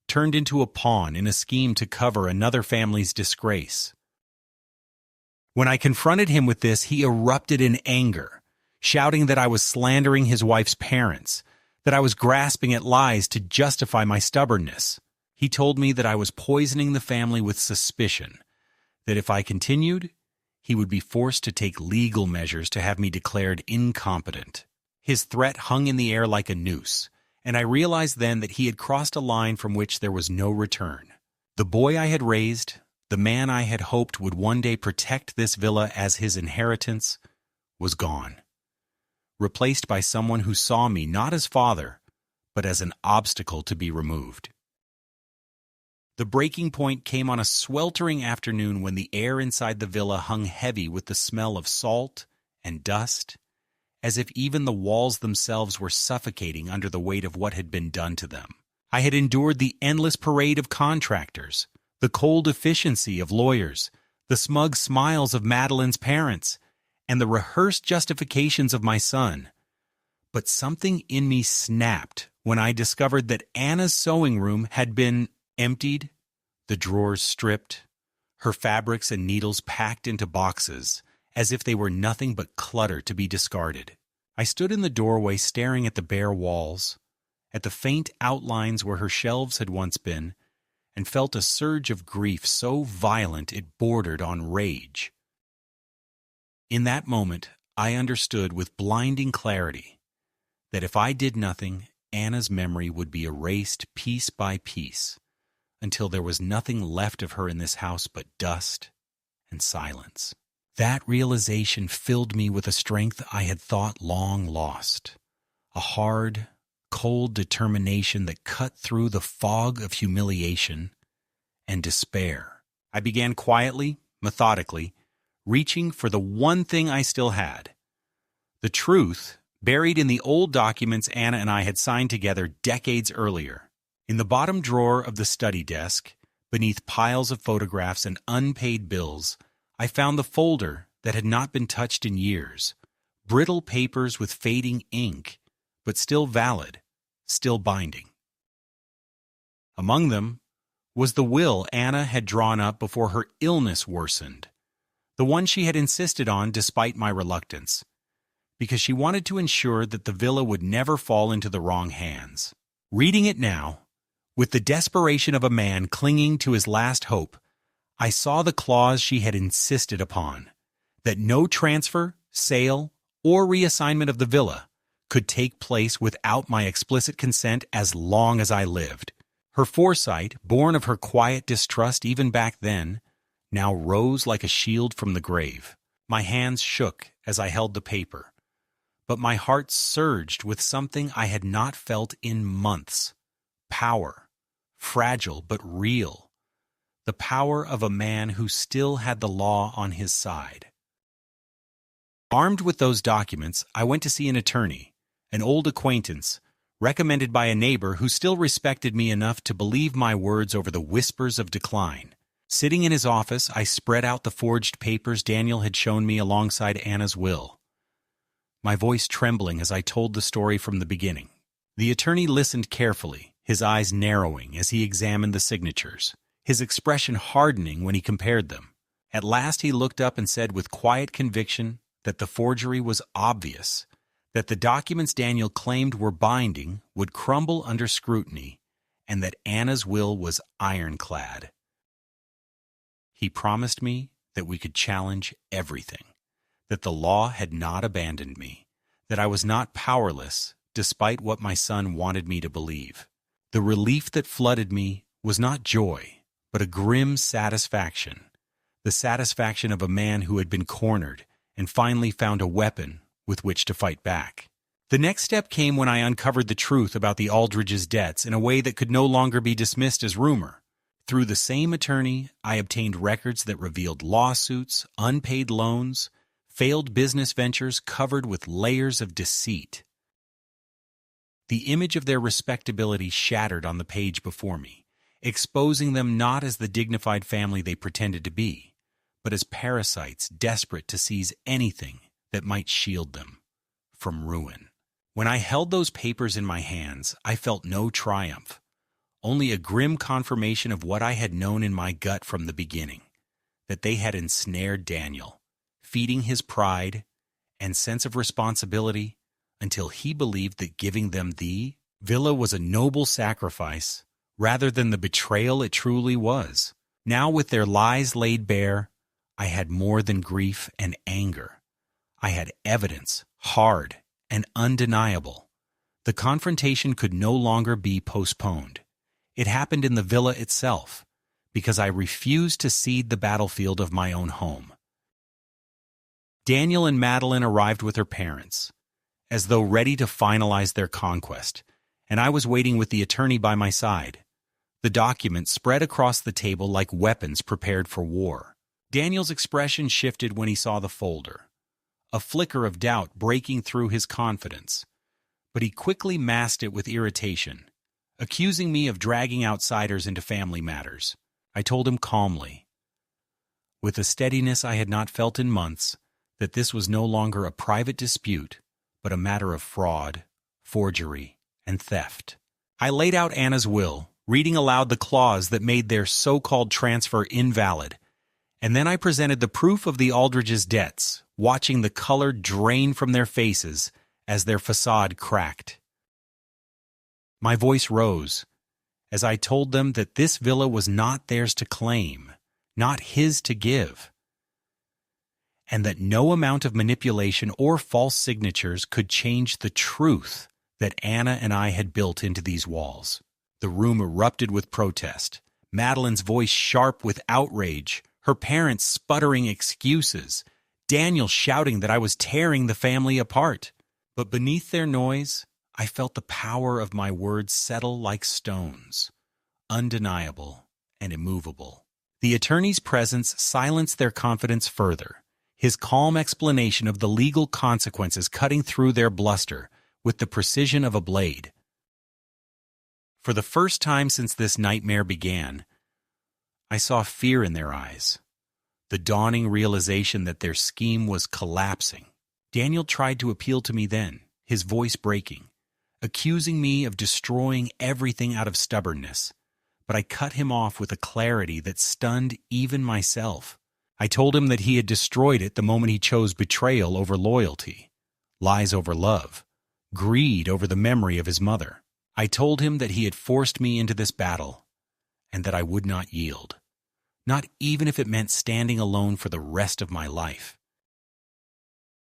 turned into a pawn in a scheme to cover another family's disgrace. When I confronted him with this, he erupted in anger, shouting that I was slandering his wife's parents, that I was grasping at lies to justify my stubbornness. He told me that I was poisoning the family with suspicion, that if I continued, he would be forced to take legal measures to have me declared incompetent. His threat hung in the air like a noose, and I realized then that he had crossed a line from which there was no return. The boy I had raised, the man I had hoped would one day protect this villa as his inheritance, was gone, replaced by someone who saw me not as father, but as an obstacle to be removed. The breaking point came on a sweltering afternoon when the air inside the villa hung heavy with the smell of salt and dust, as if even the walls themselves were suffocating under the weight of what had been done to them. I had endured the endless parade of contractors, the cold efficiency of lawyers, the smug smiles of Madeline's parents, and the rehearsed justifications of my son. But something in me snapped when I discovered that Anna's sewing room had been emptied, the drawers stripped, her fabrics and needles packed into boxes, as if they were nothing but clutter to be discarded. I stood in the doorway staring at the bare walls, at the faint outlines where her shelves had once been, and felt a surge of grief so violent it bordered on rage. In that moment, I understood with blinding clarity that if I did nothing, Anna's memory would be erased piece by piece, until there was nothing left of her in this house but dust and silence. That realization filled me with a strength I had thought long lost, a hard, cold determination that cut through the fog of humiliation and despair. I began quietly, methodically, reaching for the one thing I still had, the truth buried in the old documents Anna and I had signed together decades earlier. In the bottom drawer of the study desk, beneath piles of photographs and unpaid bills, I found the folder that had not been touched in years, brittle papers with fading ink, but still valid, still binding. Among them was the will Anna had drawn up before her illness worsened, the one she had insisted on despite my reluctance, because she wanted to ensure that the villa would never fall into the wrong hands. Reading it now, with the desperation of a man clinging to his last hope, I saw the clause she had insisted upon, that no transfer, sale, or reassignment of the villa could take place without my explicit consent as long as I lived. Her foresight, born of her quiet distrust even back then, now rose like a shield from the grave. My hands shook as I held the paper, but my heart surged with something I had not felt in months. Power. Fragile but real. The power of a man who still had the law on his side. Armed with those documents, I went to see an attorney, an old acquaintance, recommended by a neighbor who still respected me enough to believe my words over the whispers of decline. Sitting in his office, I spread out the forged papers Daniel had shown me alongside Anna's will, my voice trembling as I told the story from the beginning. The attorney listened carefully, his eyes narrowing as he examined the signatures, his expression hardening when he compared them. At last he looked up and said with quiet conviction that the forgery was obvious, that the documents Daniel claimed were binding would crumble under scrutiny, and that Anna's will was ironclad. He promised me that we could challenge everything, that the law had not abandoned me, that I was not powerless despite what my son wanted me to believe. The relief that flooded me was not joy, but a grim satisfaction, the satisfaction of a man who had been cornered and finally found a weapon with which to fight back. The next step came when I uncovered the truth about the Aldridges' debts in a way that could no longer be dismissed as rumor. Through the same attorney, I obtained records that revealed lawsuits, unpaid loans, failed business ventures covered with layers of deceit. The image of their respectability shattered on the page before me, exposing them not as the dignified family they pretended to be, but as parasites desperate to seize anything that might shield them from ruin. When I held those papers in my hands, I felt no triumph, only a grim confirmation of what I had known in my gut from the beginning, that they had ensnared Daniel, feeding his pride and sense of responsibility until he believed that giving them the villa was a noble sacrifice rather than the betrayal it truly was. Now, with their lies laid bare, I had more than grief and anger. I had evidence, hard and undeniable. The confrontation could no longer be postponed. It happened in the villa itself, because I refused to cede the battlefield of my own home. Daniel and Madeline arrived with her parents, as though ready to finalize their conquest, and I was waiting with the attorney by my side. The documents spread across the table like weapons prepared for war. Daniel's expression shifted when he saw the folder, a flicker of doubt breaking through his confidence, but he quickly masked it with irritation, accusing me of dragging outsiders into family matters. I told him calmly, with a steadiness I had not felt in months, that this was no longer a private dispute, but a matter of fraud, forgery, and theft. I laid out Anna's will, reading aloud the clause that made their so-called transfer invalid, and then I presented the proof of the Aldridges' debts, watching the color drain from their faces as their facade cracked. My voice rose as I told them that this villa was not theirs to claim, not his to give, and that no amount of manipulation or false signatures could change the truth that Anna and I had built into these walls. The room erupted with protest, Madeline's voice sharp with outrage, her parents sputtering excuses, Daniel shouting that I was tearing the family apart. But beneath their noise, I felt the power of my words settle like stones, undeniable and immovable. The attorney's presence silenced their confidence further, his calm explanation of the legal consequences cutting through their bluster with the precision of a blade. For the first time since this nightmare began, I saw fear in their eyes, the dawning realization that their scheme was collapsing. Daniel tried to appeal to me then, his voice breaking, accusing me of destroying everything out of stubbornness, but I cut him off with a clarity that stunned even myself. I told him that he had destroyed it the moment he chose betrayal over loyalty, lies over love, greed over the memory of his mother. I told him that he had forced me into this battle, and that I would not yield, not even if it meant standing alone for the rest of my life.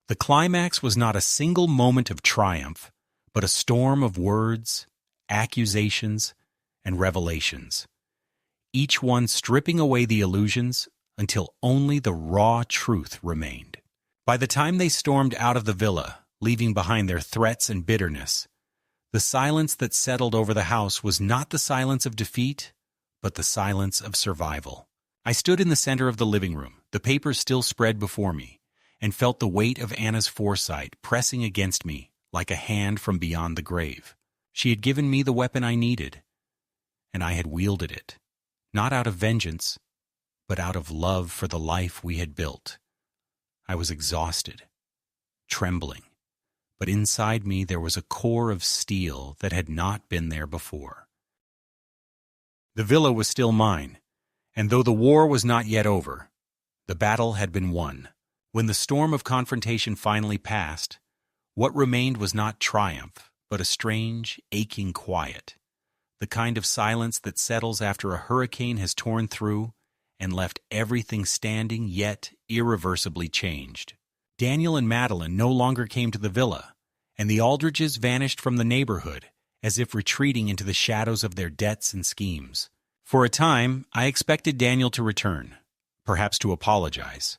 The climax was not a single moment of triumph, but a storm of words, accusations, and revelations, each one stripping away the illusions until only the raw truth remained. By the time they stormed out of the villa, leaving behind their threats and bitterness, the silence that settled over the house was not the silence of defeat, but the silence of survival. I stood in the center of the living room, the papers still spread before me, and felt the weight of Anna's foresight pressing against me like a hand from beyond the grave. She had given me the weapon I needed, and I had wielded it, not out of vengeance, but out of love for the life we had built. I was exhausted, trembling, but inside me there was a core of steel that had not been there before. The villa was still mine, and though the war was not yet over, the battle had been won. When the storm of confrontation finally passed, what remained was not triumph, but a strange, aching quiet, the kind of silence that settles after a hurricane has torn through and left everything standing yet irreversibly changed. Daniel and Madeline no longer came to the villa, and the Aldridges vanished from the neighborhood, as if retreating into the shadows of their debts and schemes. For a time, I expected Daniel to return, perhaps to apologize,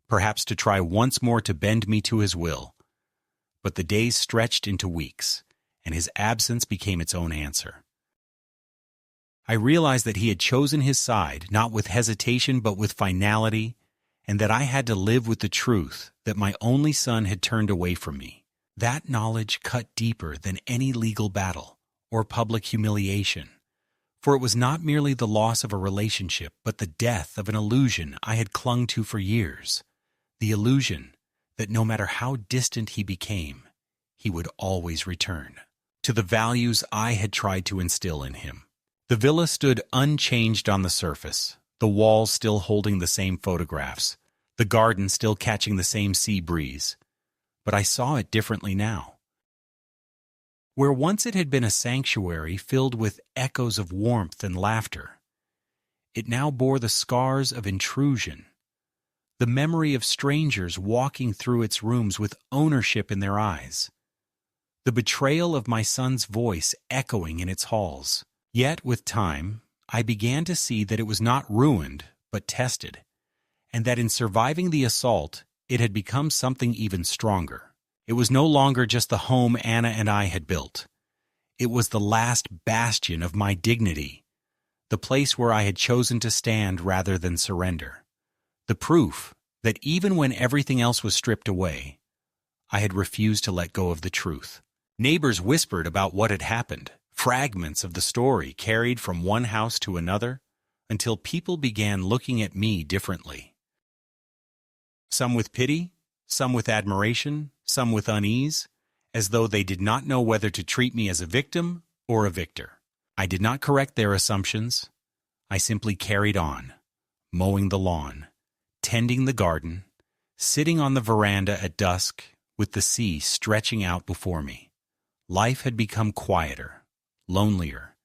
perhaps to try once more to bend me to his will. But the days stretched into weeks, and his absence became its own answer. I realized that he had chosen his side, not with hesitation but with finality, and that I had to live with the truth that my only son had turned away from me. That knowledge cut deeper than any legal battle or public humiliation, for it was not merely the loss of a relationship, but the death of an illusion I had clung to for years, the illusion that no matter how distant he became, he would always return to the values I had tried to instill in him. The villa stood unchanged on the surface, the walls still holding the same photographs, the garden still catching the same sea breeze. But I saw it differently now. Where once it had been a sanctuary filled with echoes of warmth and laughter, it now bore the scars of intrusion, the memory of strangers walking through its rooms with ownership in their eyes, the betrayal of my son's voice echoing in its halls. Yet, with time, I began to see that it was not ruined, but tested, and that in surviving the assault, it had become something even stronger. It was no longer just the home Anna and I had built. It was the last bastion of my dignity, the place where I had chosen to stand rather than surrender. The proof that even when everything else was stripped away, I had refused to let go of the truth. Neighbors whispered about what had happened, fragments of the story carried from one house to another, until people began looking at me differently. Some with pity, some with admiration, some with unease, as though they did not know whether to treat me as a victim or a victor. I did not correct their assumptions. I simply carried on, mowing the lawn, tending the garden, sitting on the veranda at dusk with the sea stretching out before me. Life had become quieter, lonelier,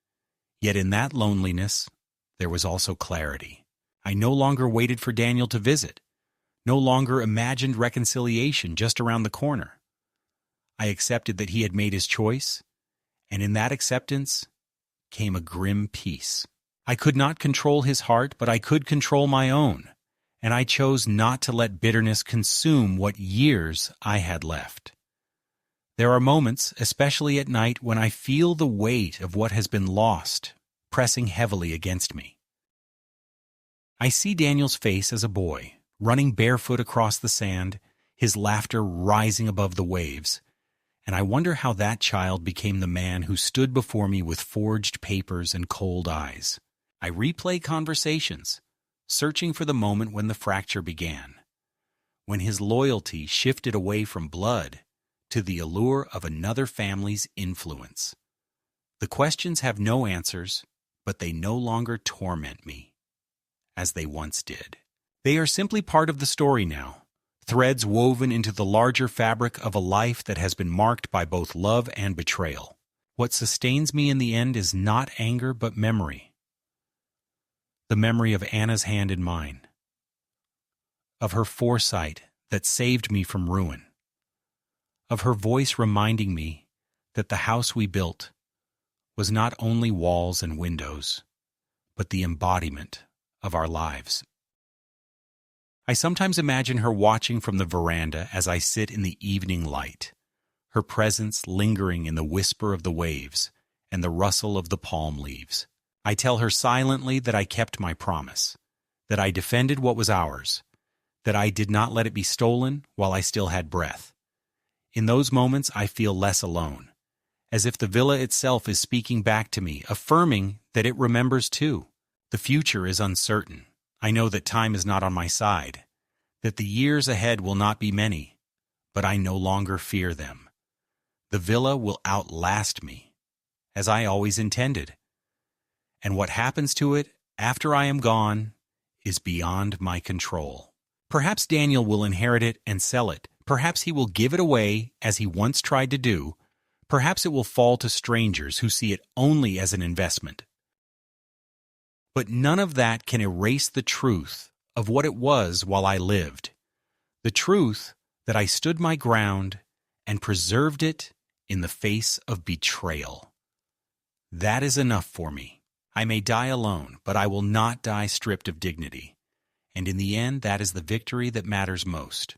yet in that loneliness there was also clarity. I no longer waited for Daniel to visit, no longer imagined reconciliation just around the corner. I accepted that he had made his choice, and in that acceptance came a grim peace. I could not control his heart, but I could control my own, and I chose not to let bitterness consume what years I had left. There are moments, especially at night, when I feel the weight of what has been lost pressing heavily against me. I see Daniel's face as a boy, running barefoot across the sand, his laughter rising above the waves, and I wonder how that child became the man who stood before me with forged papers and cold eyes. I replay conversations, searching for the moment when the fracture began, when his loyalty shifted away from blood to the allure of another family's influence. The questions have no answers, but they no longer torment me, as they once did. They are simply part of the story now, threads woven into the larger fabric of a life that has been marked by both love and betrayal. What sustains me in the end is not anger but memory. The memory of Anna's hand in mine, of her foresight that saved me from ruin, of her voice reminding me that the house we built was not only walls and windows, but the embodiment of our lives. I sometimes imagine her watching from the veranda as I sit in the evening light, her presence lingering in the whisper of the waves and the rustle of the palm leaves. I tell her silently that I kept my promise, that I defended what was ours, that I did not let it be stolen while I still had breath. In those moments, I feel less alone, as if the villa itself is speaking back to me, affirming that it remembers too. The future is uncertain. I know that time is not on my side, that the years ahead will not be many, but I no longer fear them. The villa will outlast me, as I always intended. And what happens to it after I am gone is beyond my control. Perhaps Daniel will inherit it and sell it. Perhaps he will give it away as he once tried to do. Perhaps it will fall to strangers who see it only as an investment. But none of that can erase the truth of what it was while I lived. The truth that I stood my ground and preserved it in the face of betrayal. That is enough for me. I may die alone, but I will not die stripped of dignity. And in the end, that is the victory that matters most.